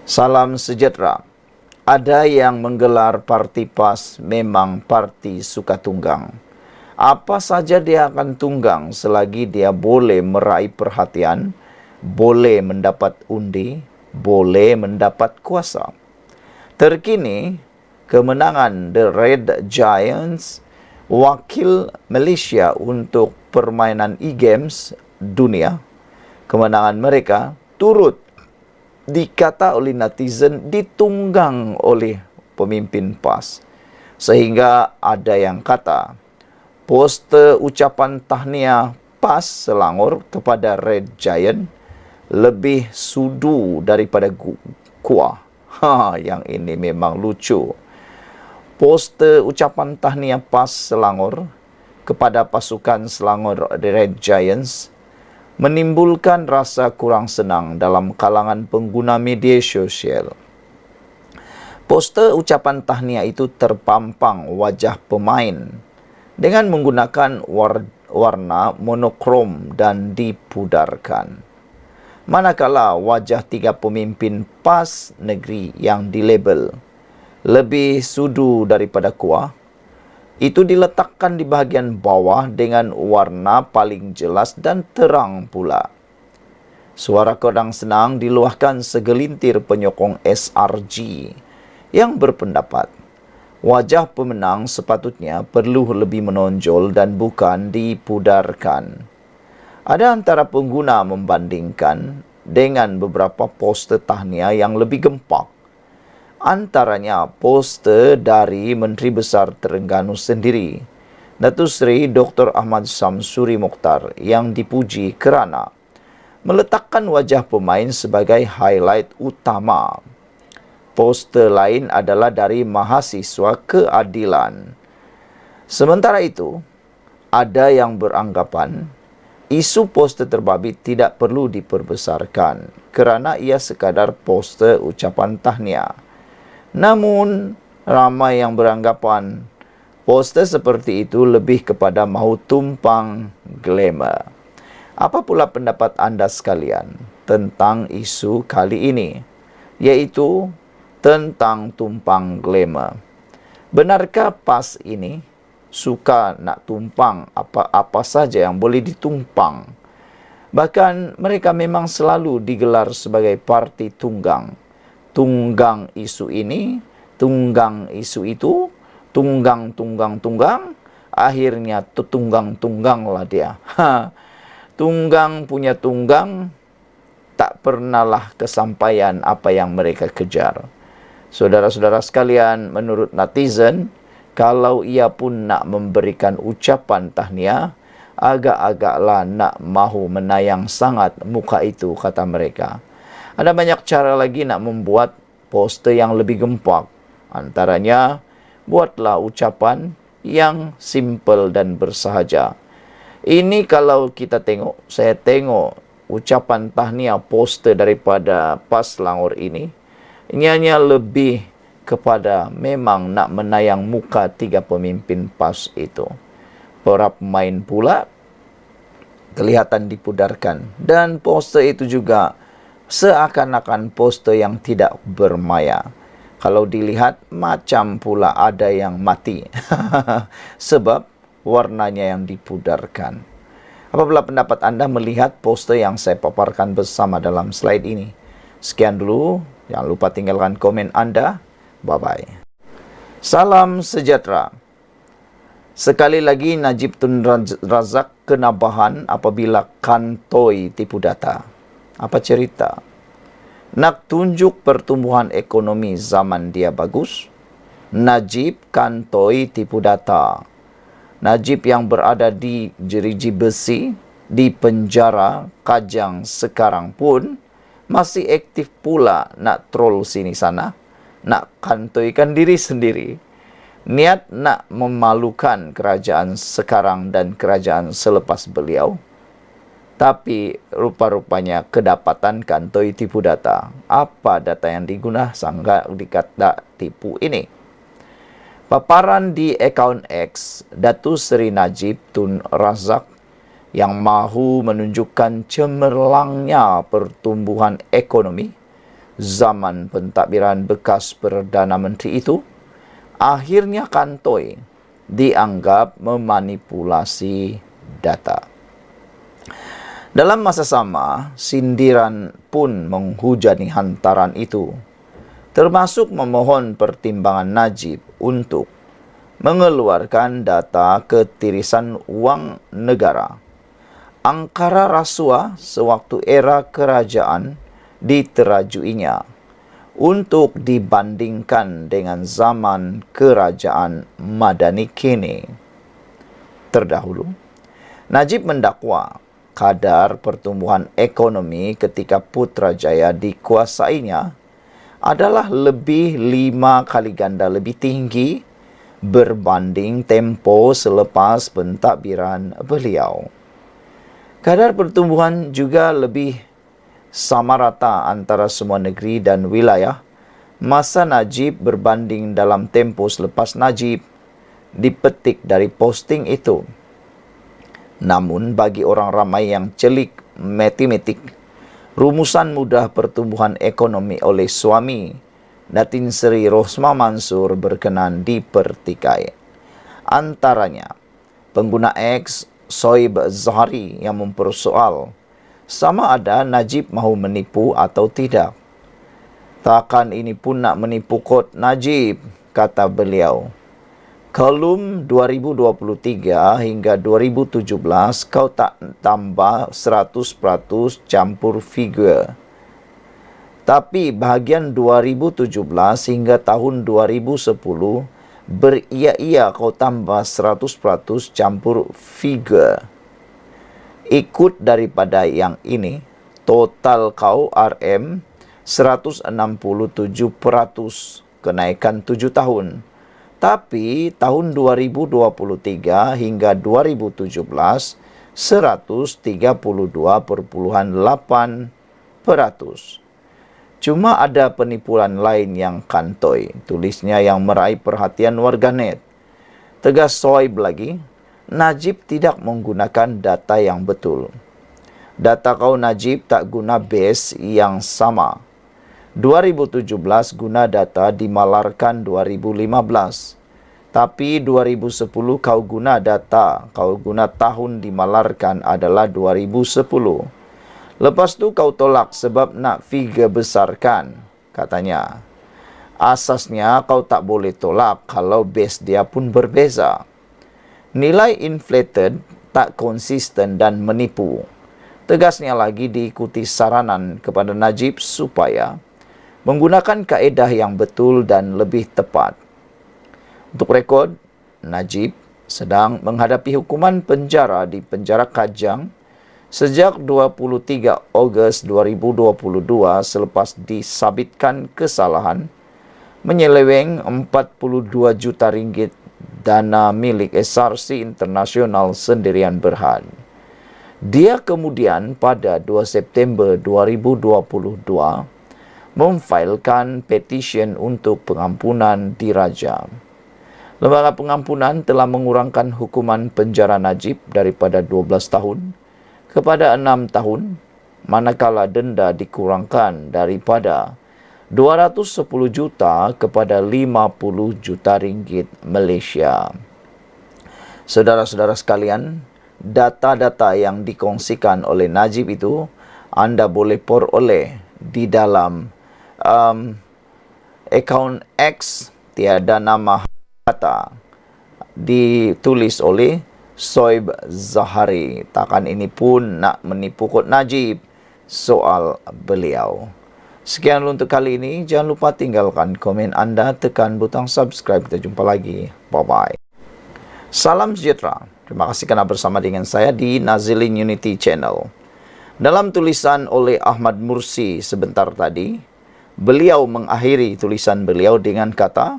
Salam sejahtera. Ada yang menggelar parti PAS memang parti suka tunggang. Apa saja dia akan tunggang selagi dia boleh meraih perhatian, boleh mendapat undi, boleh mendapat kuasa. Terkini, kemenangan The Red Giants, wakil Malaysia untuk permainan e-games dunia, kemenangan mereka turut dikata oleh netizen ditunggang oleh pemimpin PAS. Sehingga ada yang kata, poster ucapan tahniah PAS Selangor kepada Red Giant lebih sudu daripada kuah. Yang ini memang lucu. Poster ucapan tahniah PAS Selangor kepada pasukan Selangor Red Giants menimbulkan rasa kurang senang dalam kalangan pengguna media sosial. Poster ucapan tahniah itu terpampang wajah pemain dengan menggunakan warna monokrom dan dipudarkan. Manakala wajah tiga pemimpin PAS negeri yang dilabel lebih sudu daripada kuah, itu diletakkan di bahagian bawah dengan warna paling jelas dan terang pula. Suara kurang senang diluahkan segelintir penyokong SRG yang berpendapat wajah pemenang sepatutnya perlu lebih menonjol dan bukan dipudarkan. Ada antara pengguna membandingkan dengan beberapa poster tahniah yang lebih gempak. Antaranya poster dari Menteri Besar Terengganu sendiri, Datuk Seri Dr. Ahmad Samsuri Mokhtar, yang dipuji kerana meletakkan wajah pemain sebagai highlight utama. Poster lain adalah dari Mahasiswa Keadilan. Sementara itu, ada yang beranggapan isu poster terbabit tidak perlu diperbesarkan kerana ia sekadar poster ucapan tahniah. Namun, ramai yang beranggapan poster seperti itu lebih kepada mahu tumpang glamour. Apa pula pendapat anda sekalian tentang isu kali ini, iaitu tentang tumpang glamour? Benarkah PAS ini suka nak tumpang apa-apa saja yang boleh ditumpang? Bahkan mereka memang selalu digelar sebagai parti tunggang. Tunggang isu ini, tunggang isu itu, tunggang, akhirnya tutunggang-tungganglah dia. Tunggang punya tunggang, tak pernahlah kesampaian apa yang mereka kejar. Saudara-saudara sekalian, menurut netizen, kalau ia pun nak memberikan ucapan tahniah, agak-agaklah nak mahu menayang sangat muka itu, kata mereka. Ada banyak cara lagi nak membuat poster yang lebih gempak. Antaranya, buatlah ucapan yang simple dan bersahaja. Ini kalau kita tengok, saya tengok ucapan tahniah poster daripada PAS Selangor ini hanya lebih kepada memang nak menayang muka tiga pemimpin PAS itu. Para pemain pula kelihatan dipudarkan. Dan poster itu juga seakan-akan poster yang tidak bermaya. Kalau dilihat, macam pula ada yang mati. Sebab warnanya yang dipudarkan. Apabila pendapat anda melihat poster yang saya paparkan bersama dalam slide ini? Sekian dulu. Jangan lupa tinggalkan komen anda. Bye-bye. Salam sejahtera. Sekali lagi Najib Tun Razak kena bahan apabila kantoi tipu data. Apa cerita? Nak tunjuk pertumbuhan ekonomi zaman dia bagus, Najib kantoi tipu data. Najib yang berada di Jeriji Besi, di penjara Kajang sekarang pun masih aktif pula nak troll sini sana, nak kantoikan diri sendiri. Niat nak memalukan kerajaan sekarang dan kerajaan selepas beliau. Tapi rupa-rupanya kedapatan kantoi tipu data. Apa data yang digunakan sangka dikata tipu ini? Paparan di akaun X, Datuk Seri Najib Tun Razak yang mahu menunjukkan cemerlangnya pertumbuhan ekonomi zaman pentadbiran bekas Perdana Menteri itu, akhirnya kantoi dianggap memanipulasi data. Dalam masa sama, sindiran pun menghujani hantaran itu, termasuk memohon pertimbangan Najib untuk mengeluarkan data ketirisan wang negara, angkara rasuah sewaktu era kerajaan diterajuinya, untuk dibandingkan dengan zaman kerajaan Madani kini. Terdahulu, Najib mendakwa kadar pertumbuhan ekonomi ketika Putrajaya dikuasainya adalah lebih 5 kali ganda lebih tinggi berbanding tempo selepas pentadbiran beliau. Kadar pertumbuhan juga lebih sama rata antara semua negeri dan wilayah masa Najib berbanding dalam tempo selepas Najib, dipetik dari posting itu. Namun bagi orang ramai yang celik matematik, rumusan mudah pertumbuhan ekonomi oleh suami Datin Seri Rosmah Mansur berkenan dipertikai. Antaranya, pengguna X Soib Zahari yang mempersoal sama ada Najib mahu menipu atau tidak. Takkan ini pun nak menipu kot Najib, kata beliau. Kolom 2023 hingga 2017 kau tak tambah 100% campur figure. Tapi bahagian 2017 hingga tahun 2010 beria-ia kau tambah 100% campur figure. Ikut daripada yang ini, total kau RM 167%, kenaikan 7 tahun. Tapi tahun 2023 hingga 2017, 132,8%. Cuma ada penipuan lain yang kantoi, tulisnya yang meraih perhatian warganet. Tegas Soib lagi, Najib tidak menggunakan data yang betul. Data kau Najib tak guna base yang sama. 2017 guna data dimalarkan 2015. Tapi 2010 kau guna data, kau guna tahun dimalarkan adalah 2010. Lepas tu kau tolak sebab nak figure besarkan, katanya. Asasnya kau tak boleh tolak kalau base dia pun berbeza. Nilai inflated tak konsisten dan menipu. Tegasnya lagi diikuti saranan kepada Najib supaya menggunakan kaedah yang betul dan lebih tepat. Untuk rekod, Najib sedang menghadapi hukuman penjara di penjara Kajang sejak 23 Ogos 2022 selepas disabitkan kesalahan menyeleweng 42 juta ringgit dana milik SRC Internasional sendirian berhad. Dia kemudian pada 2 September 2022 memfailkan petisyen untuk pengampunan diraja. Lembaga pengampunan telah mengurangkan hukuman penjara Najib daripada 12 tahun kepada 6 tahun, manakala denda dikurangkan daripada 210 juta kepada 50 juta ringgit Malaysia. Saudara-saudara sekalian, data-data yang dikongsikan oleh Najib itu anda boleh peroleh di dalam akaun X tiada nama kata ditulis oleh Soib Zahari. Takkan ini pun nak menipu kot Najib soal beliau. Sekian untuk kali ini. Jangan lupa tinggalkan komen anda, tekan butang subscribe. Kita jumpa lagi. Bye-bye. Salam sejahtera. Terima kasih kerana bersama dengan saya di Nazilin Unity Channel. Dalam tulisan oleh Ahmad Mursi sebentar tadi, beliau mengakhiri tulisan beliau dengan kata,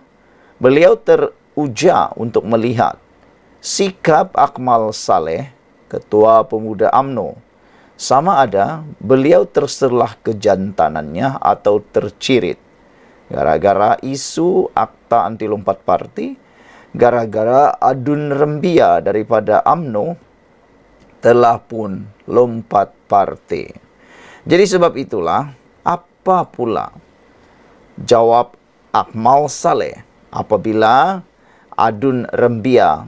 beliau teruja untuk melihat sikap Akmal Saleh, Ketua Pemuda UMNO, sama ada beliau terserlah kejantanannya atau tercirit gara-gara isu akta anti lompat parti, gara-gara adun rembia daripada UMNO telah pun lompat parti. Jadi sebab itulah, apa pula Jawab Akmal Saleh, apabila Adun Rembia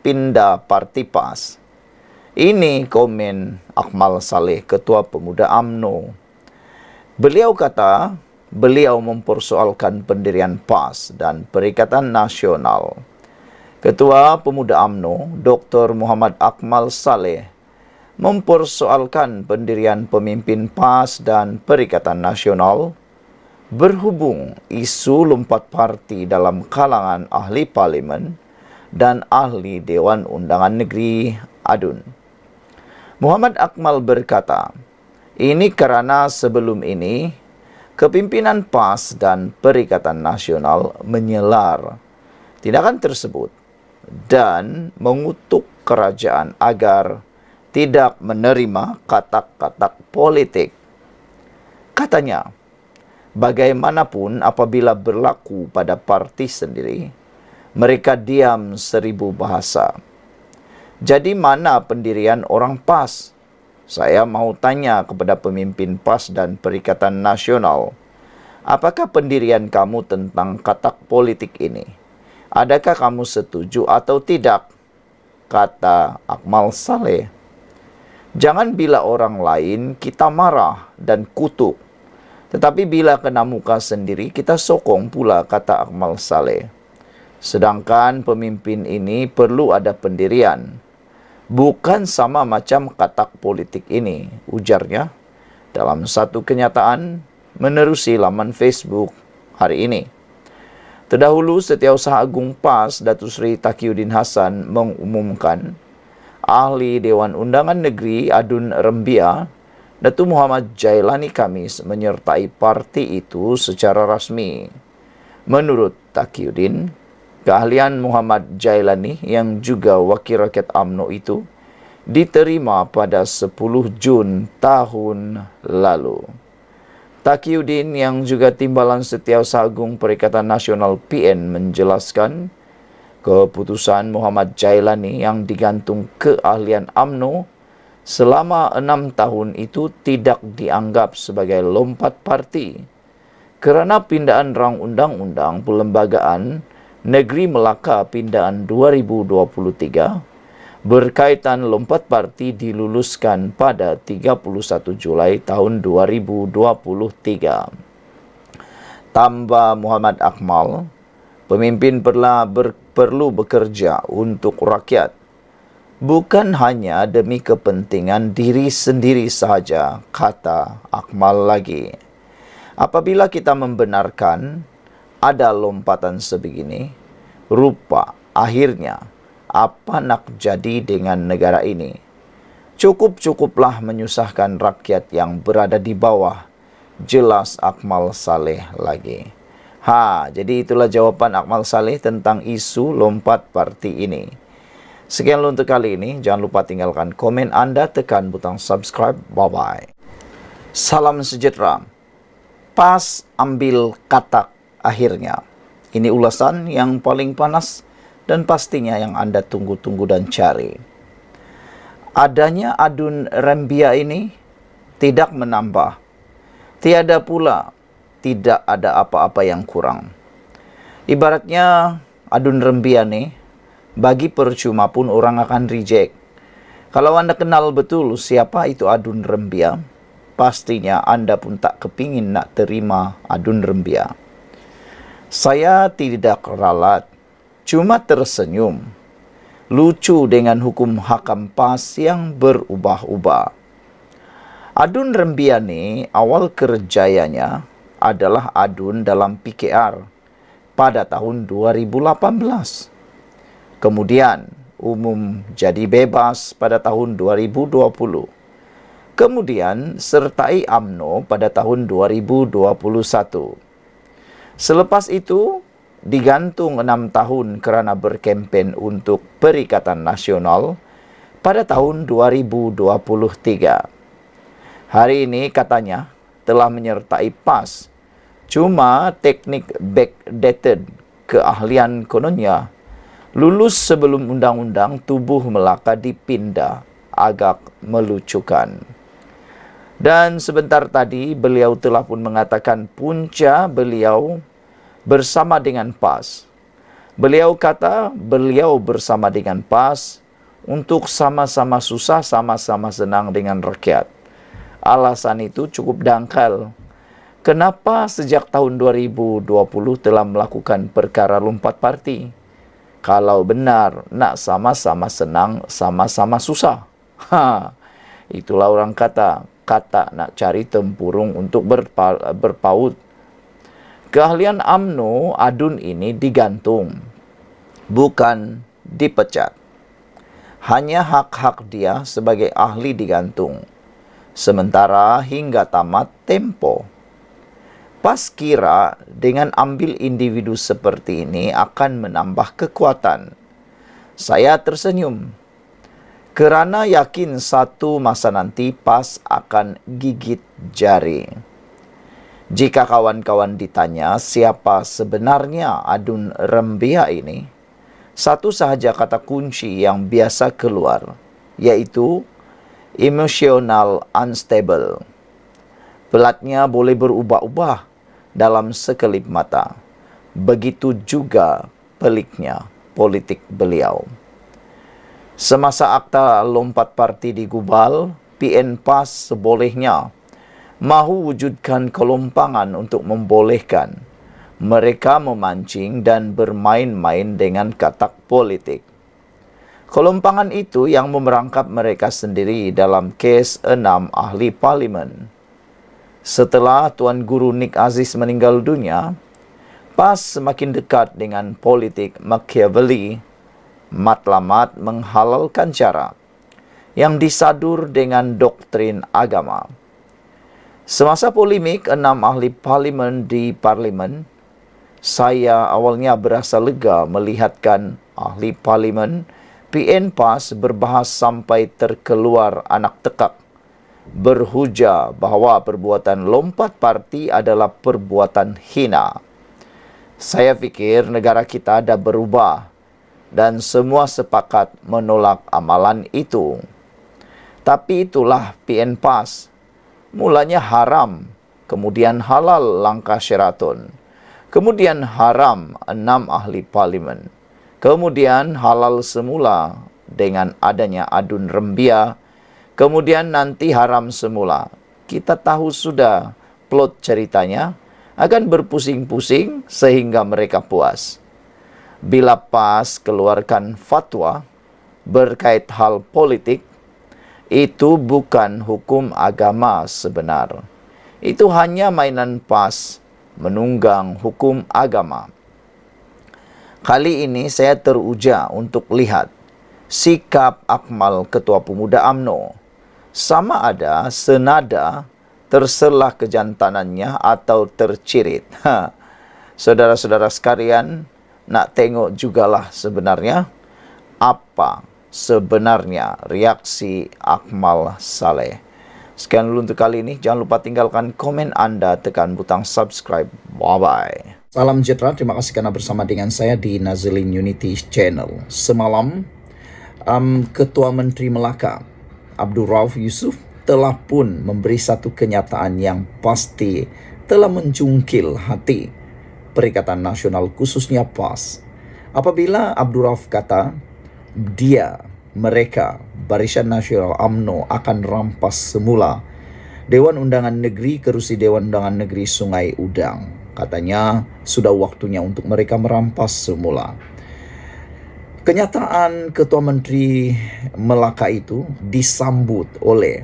pindah parti PAS. Ini komen Akmal Saleh, Ketua Pemuda UMNO. Beliau kata, beliau mempersoalkan pendirian PAS dan Perikatan Nasional. Ketua Pemuda UMNO, Dr. Muhammad Akmal Saleh, mempersoalkan pendirian pemimpin PAS dan Perikatan Nasional berhubung isu lompat parti dalam kalangan ahli parlimen dan ahli Dewan Undangan Negeri Adun. Muhammad Akmal berkata, ini kerana sebelum ini kepimpinan PAS dan Perikatan Nasional menyelar tindakan tersebut dan mengutuk kerajaan agar tidak menerima katak-katak politik. Katanya, bagaimanapun apabila berlaku pada parti sendiri, mereka diam 1000 bahasa. Jadi mana pendirian orang PAS? Saya mau tanya kepada pemimpin PAS dan Perikatan Nasional, apakah pendirian kamu tentang katak politik ini? Adakah kamu setuju atau tidak? Kata Akmal Saleh. Jangan bila orang lain kita marah dan kutuk, tetapi bila kena muka sendiri kita sokong pula, kata Akmal Saleh. Sedangkan pemimpin ini perlu ada pendirian. Bukan sama macam katak politik ini, ujarnya dalam satu kenyataan menerusi laman Facebook hari ini. Terdahulu, Setiausaha Agung PAS Datuk Seri Taqiyuddin Hassan mengumumkan ahli Dewan Undangan Negeri Adun Rembia, Datuk Muhammad Jailani Khamis menyertai parti itu secara rasmi. Menurut Taqiyuddin, keahlian Muhammad Jailani yang juga wakil rakyat UMNO itu diterima pada 10 Jun tahun lalu. Taqiyuddin yang juga Timbalan Setiausaha Agung Perikatan Nasional PN menjelaskan keputusan Muhammad Jailani yang digantung keahlian UMNO selama 6 tahun itu tidak dianggap sebagai lompat parti kerana pindaan rang undang-undang Perlembagaan Negeri Melaka pindaan 2023 berkaitan lompat parti diluluskan pada 31 Julai tahun 2023. Tambah Muhammad Akmal, pemimpin perlu bekerja untuk rakyat, bukan hanya demi kepentingan diri sendiri sahaja, kata Akmal lagi. Apabila kita membenarkan ada lompatan sebegini, rupa akhirnya apa nak jadi dengan negara ini? Cukup-cukuplah menyusahkan rakyat yang berada di bawah, jelas Akmal Saleh lagi. Jadi itulah jawapan Akmal Saleh tentang isu lompat parti ini. Sekian untuk kali ini. Jangan lupa tinggalkan komen anda, tekan butang subscribe. Bye-bye. Salam sejahtera. PAS ambil katak akhirnya. Ini ulasan yang paling panas dan pastinya yang anda tunggu-tunggu dan cari. Adanya Adun Rembia ini tidak menambah. Tiada pula tidak ada apa-apa yang kurang. Ibaratnya Adun Rembia ni, bagi percuma pun orang akan reject. Kalau anda kenal betul siapa itu Adun Rembia, pastinya anda pun tak kepingin nak terima Adun Rembia. Saya tidak ralat, cuma tersenyum. Lucu dengan hukum hakam PAS yang berubah-ubah. Adun Rembia ni awal kerjayanya adalah adun dalam PKR pada tahun 2018. Kemudian umum jadi bebas pada tahun 2020. Kemudian sertai UMNO pada tahun 2021. Selepas itu, digantung 6 tahun kerana berkempen untuk Perikatan Nasional pada tahun 2023. Hari ini katanya telah menyertai PAS. Cuma teknik backdated keahlian kononnya lulus sebelum undang-undang tubuh Melaka dipindah, agak melucukan. Dan sebentar tadi beliau telah pun mengatakan punca beliau bersama dengan PAS. Beliau kata beliau bersama dengan PAS untuk sama-sama susah, sama-sama senang dengan rakyat. Alasan itu cukup dangkal. Kenapa sejak tahun 2020 telah melakukan perkara lompat parti? Kalau benar nak sama-sama senang, sama-sama susah. Itulah orang kata nak cari tempurung untuk berpaut. Keahlian UMNO Adun ini digantung, bukan dipecat. Hanya hak-hak dia sebagai ahli digantung. Sementara hingga tamat tempo. PAS kira dengan ambil individu seperti ini akan menambah kekuatan. Saya tersenyum. Kerana yakin satu masa nanti PAS akan gigit jari. Jika kawan-kawan ditanya siapa sebenarnya Adun Rembia ini, satu sahaja kata kunci yang biasa keluar, yaitu emotional unstable. Pelatnya boleh berubah-ubah dalam sekelip mata. Begitu juga peliknya politik beliau. Semasa akta lompat parti digubal, PN PAS sebolehnya mahu wujudkan kelompangan untuk membolehkan mereka memancing dan bermain-main dengan katak politik. Kelompangan itu yang memerangkap mereka sendiri dalam kes 6 ahli parlimen. Setelah Tuan Guru Nick Aziz meninggal dunia, PAS semakin dekat dengan politik Machiavelli, matlamat menghalalkan cara yang disadur dengan doktrin agama. Semasa polemik 6 ahli parlimen di parlimen, saya awalnya berasa lega melihatkan ahli parlimen PN PAS berbahas sampai terkeluar anak tekak, berhujah bahawa perbuatan lompat parti adalah perbuatan hina. Saya fikir negara kita dah berubah dan semua sepakat menolak amalan itu. Tapi itulah PN PAS. Mulanya haram, kemudian halal langkah Sheraton. Kemudian haram 6 ahli parlimen. Kemudian halal semula dengan adanya Adun Rembia. Kemudian nanti haram semula. Kita tahu sudah plot ceritanya akan berpusing-pusing sehingga mereka puas. Bila PAS keluarkan fatwa berkait hal politik, itu bukan hukum agama sebenar. Itu hanya mainan PAS menunggang hukum agama. Kali ini saya teruja untuk lihat sikap Akmal Ketua Pemuda UMNO. Sama ada senada terselah kejantanannya atau tercirit. Saudara-saudara sekalian, nak tengok jugalah sebenarnya apa sebenarnya reaksi Akmal Saleh. Sekian dulu untuk kali ini. Jangan lupa tinggalkan komen anda, tekan butang subscribe. Bye-bye. Salam sejahtera, terima kasih karena bersama dengan saya di Nazilin Unity Channel. Semalam, Ketua Menteri Melaka Abdul Rauf Yusuf telah pun memberi satu kenyataan yang pasti telah mencungkil hati Perikatan Nasional khususnya PAS. Apabila Abdul Rauf kata mereka Barisan Nasional UMNO akan rampas semula Dewan Undangan Negeri kerusi Dewan Undangan Negeri Sungai Udang. Katanya sudah waktunya untuk mereka merampas semula. Kenyataan Ketua Menteri Melaka itu disambut oleh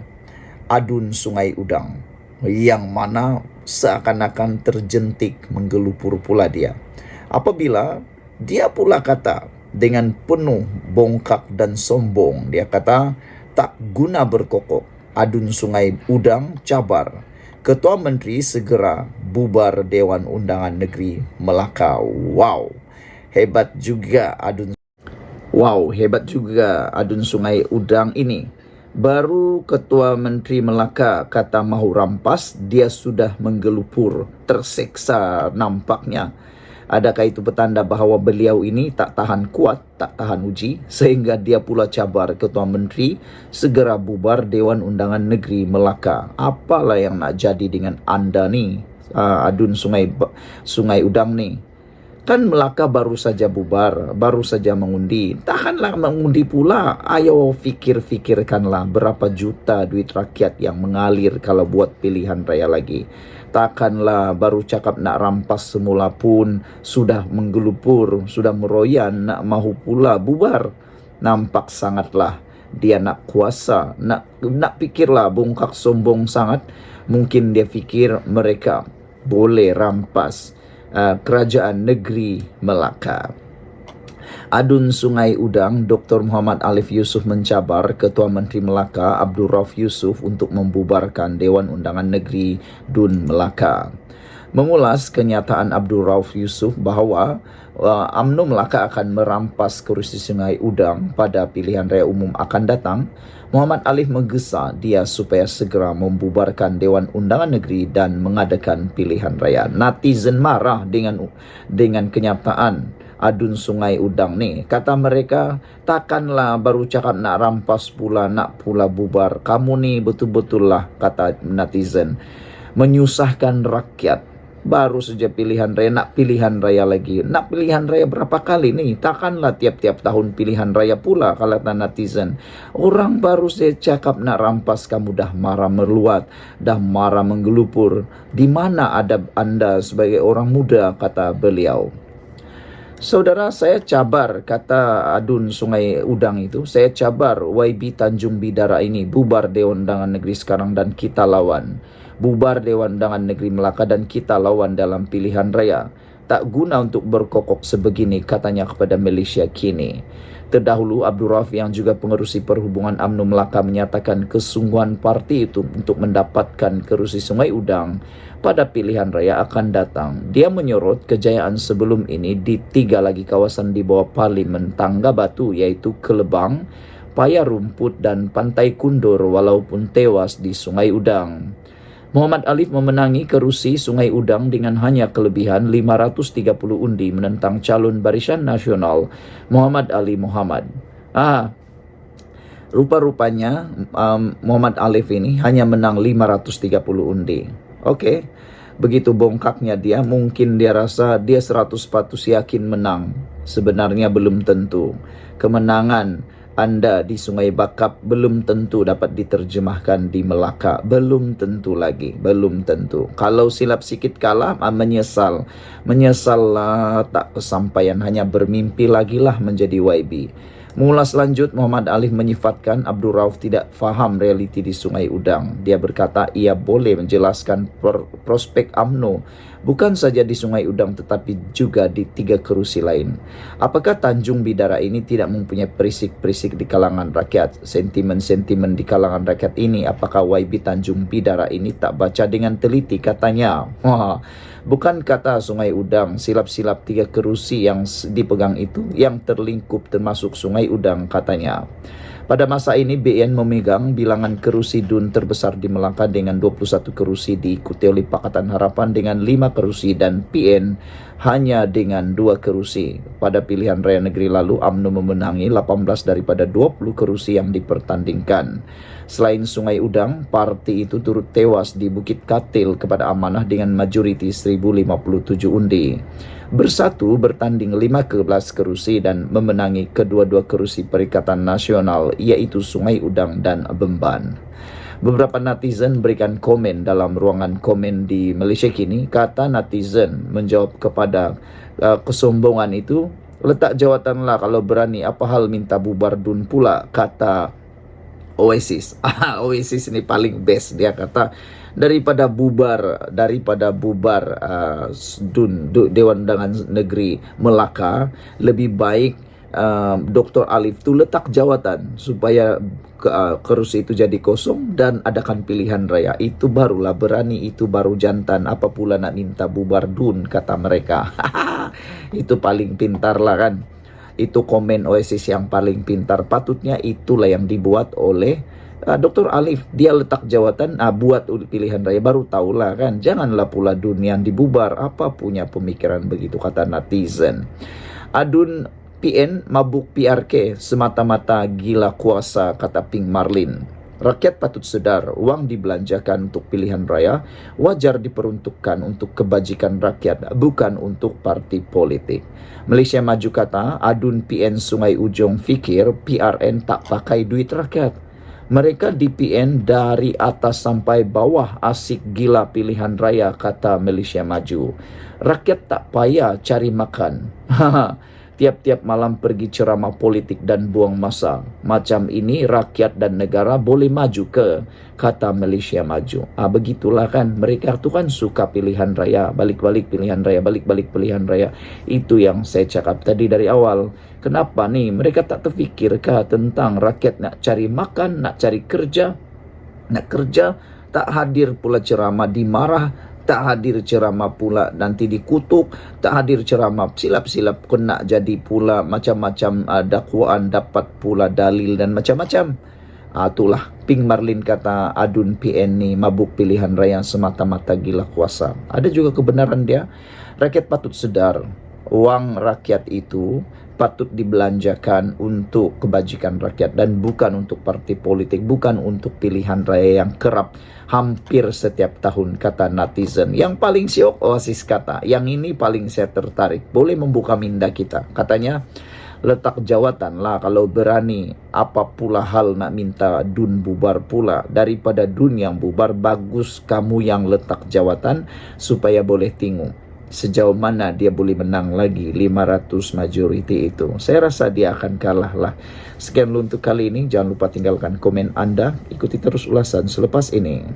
Adun Sungai Udang, yang mana seakan-akan terjentik menggelupur pula dia. Apabila dia pula kata dengan penuh bongkak dan sombong, dia kata tak guna berkokok, Adun Sungai Udang cabar. Ketua Menteri segera bubar Dewan Undangan Negeri Melaka. Wow, hebat juga Adun Sungai Udang ini. Baru Ketua Menteri Melaka kata mahu rampas, dia sudah menggelupur, terseksa nampaknya. Adakah itu petanda bahawa beliau ini tak tahan kuat, tak tahan uji, sehingga dia pula cabar Ketua Menteri segera bubar Dewan Undangan Negeri Melaka? Apalah yang nak jadi dengan anda ni, adun Sungai Udang ni? Kan Melaka baru saja bubar, baru saja mengundi. Tahanlah mengundi pula. Ayo fikirkanlah berapa juta duit rakyat yang mengalir kalau buat pilihan raya lagi. Takkanlah baru cakap nak rampas semula pun sudah menggelupur, sudah meroyan, nak mahu pula bubar. Nampak sangatlah dia nak kuasa, nak fikirlah bongkak sombong sangat. Mungkin dia fikir mereka boleh rampas kerajaan negeri Melaka. Adun Sungai Udang, Dr. Muhammad Alif Yusuf mencabar Ketua Menteri Melaka Abdul Rauf Yusuf untuk membubarkan Dewan Undangan Negeri Dun Melaka. Mengulas kenyataan Abdul Rauf Yusuf bahawa UMNO Melaka akan merampas kerusi Sungai Udang pada pilihan raya umum akan datang, Muhammad Alif menggesa dia supaya segera membubarkan Dewan Undangan Negeri dan mengadakan pilihan raya. Netizen marah dengan kenyataan adun Sungai Udang ni. Kata mereka, takkanlah baru cakap nak rampas pula, nak pula bubar. Kamu ni betul-betul lah, kata netizen, menyusahkan rakyat. Baru saja pilihan raya, nak pilihan raya lagi. Nak pilihan raya berapa kali ni? Takkanlah tiap-tiap tahun pilihan raya pula, kata netizen. Orang baru saja cakap nak rampas, kamu dah marah meluat, dah marah menggelupur. Di mana adab anda sebagai orang muda, kata beliau. Saudara, saya cabar, kata adun Sungai Udang itu, saya cabar YB Tanjung Bidara ini, bubar Dewan Undangan Negeri sekarang dan kita lawan. Bubar Dewan Undangan Negeri Melaka dan kita lawan dalam pilihan raya. Tak guna untuk berkokok sebegini, katanya kepada Malaysia Kini. Terdahulu, Abdul Rauf yang juga pengerusi perhubungan UMNO Melaka menyatakan kesungguhan parti itu untuk mendapatkan kerusi Sungai Udang pada pilihan raya akan datang. Dia menyorot kejayaan sebelum ini di 3 lagi kawasan di bawah Parlimen Tangga Batu, iaitu Kelebang, Paya Rumput dan Pantai Kundur, walaupun tewas di Sungai Udang. Muhammad Alif memenangi kerusi Sungai Udang dengan hanya kelebihan 530 undi menentang calon Barisan Nasional Muhammad Ali Muhammad. Rupa-rupanya Muhammad Alif ini hanya menang 530 undi. Okey, begitu bongkaknya dia, mungkin dia rasa dia 100% yakin menang. Sebenarnya belum tentu. Kemenangan anda di Sungai Bakap belum tentu dapat diterjemahkan di Melaka. Belum tentu lagi, belum tentu. Kalau silap sikit kalah, menyesal. Menyesallah tak kesampaian, hanya bermimpi lagi lah menjadi YB. Mengulas lanjut, Muhammad Alif menyifatkan Abdul Rauf tidak faham realiti di Sungai Udang. Dia berkata ia boleh menjelaskan prospek UMNO bukan saja di Sungai Udang tetapi juga di 3 kerusi lain. Apakah Tanjung Bidara ini tidak mempunyai perisik-perisik di kalangan rakyat? Sentimen-sentimen di kalangan rakyat ini, apakah YB Tanjung Bidara ini tak baca dengan teliti? Katanya, bukan kata Sungai Udang, silap-silap 3 kerusi yang dipegang itu yang terlingkup termasuk Sungai Udang, katanya. Pada masa ini BN memegang bilangan kerusi DUN terbesar di Melaka dengan 21 kerusi, diikuti oleh Pakatan Harapan dengan 5 kerusi dan PN hanya dengan 2 kerusi. Pada pilihan raya negeri lalu, UMNO memenangi 18 daripada 20 kerusi yang dipertandingkan. Selain Sungai Udang, parti itu turut tewas di Bukit Katil kepada Amanah dengan majoriti 1057 undi. Bersatu bertanding 15 kerusi dan memenangi kedua-dua kerusi Perikatan Nasional, iaitu Sungai Udang dan Bemban. Beberapa netizen berikan komen dalam ruangan komen di Malaysia Kini. Kata netizen menjawab kepada kesombongan itu, letak jawatanlah kalau berani, apa hal minta bubar DUN pula, kata Oasis. Oasis ini paling best, dia kata daripada bubar Dewan Undangan Negeri Melaka, lebih baik Dr. Alif tu letak jawatan supaya kerusi itu jadi kosong dan adakan pilihan raya. Itu barulah berani, itu baru jantan. Apa pula nak minta bubar DUN, kata mereka. Itu paling pintar lah kan. Itu komen Oasis yang paling pintar. Patutnya itulah yang dibuat oleh Dr. Alif dia letak jawatan buat pilihan raya, baru tahulah kan. Janganlah pula dunia dibubar, apa punya pemikiran begitu, kata netizen. Adun PN mabuk PRK semata-mata gila kuasa, kata Pink Marlin. Rakyat patut sedar, uang dibelanjakan untuk pilihan raya wajar diperuntukkan untuk kebajikan rakyat, bukan untuk parti politik. Malaysia Maju kata, Adun PN Sungai Ujong fikir PRN tak pakai duit rakyat. Mereka di PN dari atas sampai bawah asik gila pilihan raya, kata Malaysia Maju. Rakyat tak payah cari makan. Tiap-tiap malam pergi ceramah politik dan buang masa. Macam ini rakyat dan negara boleh maju ke, kata Malaysia Maju. Begitulah kan, mereka tu kan suka pilihan raya, balik-balik pilihan raya, balik-balik pilihan raya. Itu yang saya cakap tadi dari awal. Kenapa nih mereka tak terfikirkah tentang rakyat nak cari makan, nak cari kerja, nak kerja, tak hadir pula ceramah dimarah, tak hadir ceramah pula nanti dikutuk, tak hadir ceramah silap-silap kena jadi pula macam-macam dakwaan, dapat pula dalil dan macam-macam. Itulah Pink Marlin kata Adun PN ni mabuk pilihan raya semata-mata gila kuasa. Ada juga kebenaran dia. Rakyat patut sedar, uang rakyat itu patut dibelanjakan untuk kebajikan rakyat dan bukan untuk parti politik, bukan untuk pilihan raya yang kerap hampir setiap tahun, kata netizen. Yang paling syok Oasis kata, yang ini paling saya tertarik, boleh membuka minda kita. Katanya, letak jawatan lah kalau berani, apa pula hal nak minta Dun bubar pula. Daripada Dun yang bubar, bagus kamu yang letak jawatan supaya boleh tengok sejauh mana dia boleh menang lagi 500 majoriti itu. Saya rasa dia akan kalah lah. Sekian dulu untuk kali ini. Jangan lupa tinggalkan komen Anda. Ikuti terus ulasan selepas ini.